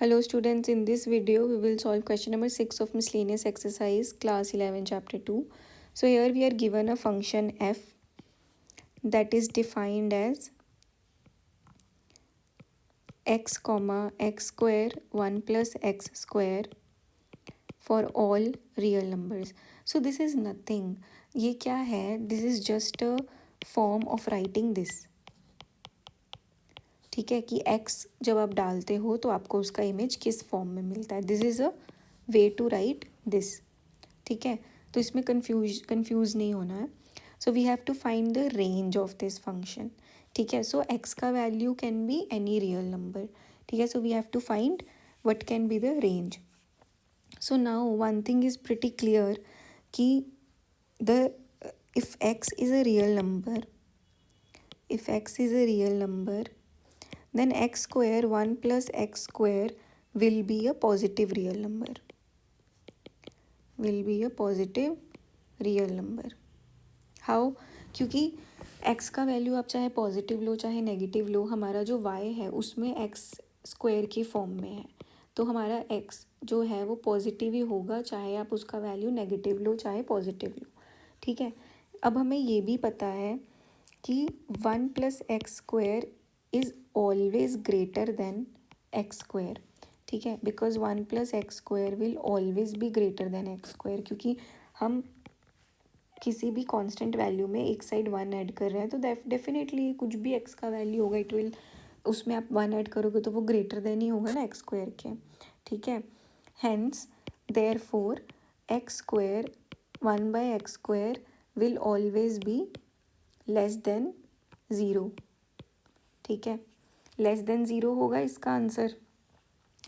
Hello students, in this video we will solve question number 6 of miscellaneous exercise class 11 chapter 2. So here we are given a function f that is defined as x comma x square 1 plus x square for all real numbers. So this is nothing. ये क्या है? This is just a form of writing this. ठीक है कि x जब आप डालते हो तो आपको उसका इमेज किस फॉर्म में मिलता है. This is a way to write this. ठीक है, तो इसमें कंफ्यूज नहीं होना है. So we have to find the range of this function. ठीक है, सो x का value can be any real number. ठीक है, so we have to find what can be the range. So now one thing is pretty clear कि the if x is a real number, then x square 1 plus x square will be a positive real number. How? क्योंकि x का value आप चाहे positive लो चाहे negative लो, हमारा जो y है उसमें x स्क्वायर की फॉर्म में है. तो हमारा x जो है वो पॉजिटिव ही होगा, चाहे आप उसका वैल्यू नेगेटिव लो चाहे पॉजिटिव लो. ठीक है, अब हमें ये भी पता है कि 1 plus x square is always greater than x square. ठीक है, because 1 plus x square will always be greater than x square. क्योंकि हम किसी भी कांस्टेंट वैल्यू में एक साइड 1 ऐड कर रहे हैं तो डेफिनेटली कुछ भी एक्स का वैल्यू होगा इट विल, उसमें आप 1 ऐड करोगे तो वो ग्रेटर देन ही होगा ना एक्स स्क्वायर के. ठीक है, hence therefore x square 1 by x square will always be less than 0. ठीक है, लेस देन 0 होगा इसका answer.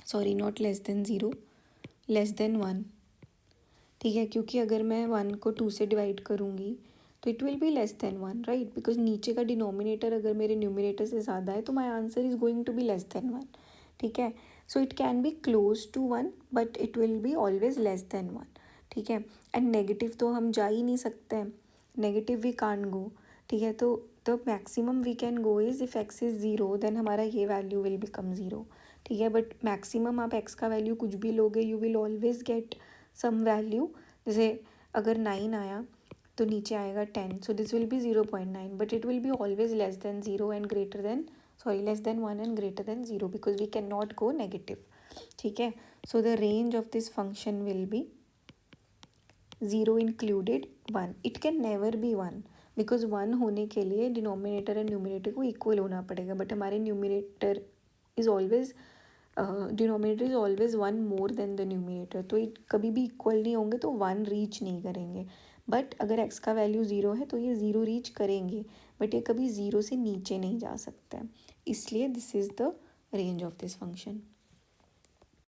Sorry, not less than 0, less than 1. ठीक है, क्योंकि अगर मैं 1 को 2 से डिवाइड करूँगी तो it will B less than 1, right. Because नीचे का डिनोमिनेटर अगर मेरे न्यूमिनेटर से ज़्यादा है तो my answer is going to be less than 1. ठीक है, so it can be close to 1 but it will be always less than 1. ठीक है, एंड नेगेटिव तो हम जा ही नहीं सकते हैं, नेगेटिव वी कांट गो. ठीक है, तो maximum we can go is if x is 0 then हमारा ये वैल्यू विल बिकम 0. ठीक है, बट मैक्सिमम आप एक्स का वैल्यू कुछ भी लोगे you will always get some value. जैसे अगर 9 आया तो नीचे आएगा 10, so this will be 0.9 but it will be always less than 0 and greater than, sorry, less than 1 and greater than 0 because we can not go negative. ठीक है, so the range of this function will be 0 included 1. It can never be 1 because 1 होने के लिए denominator and numerator को equal होना पड़ेगा. But हमारे numerator is always denominator is always 1 more than the numerator. तो ये कभी भी इक्वल नहीं होंगे तो 1 रीच नहीं करेंगे. बट अगर x का वैल्यू 0 है तो ये 0 रीच करेंगे, बट ये कभी 0 से नीचे नहीं जा सकते हैं. इसलिए this is the range of this function.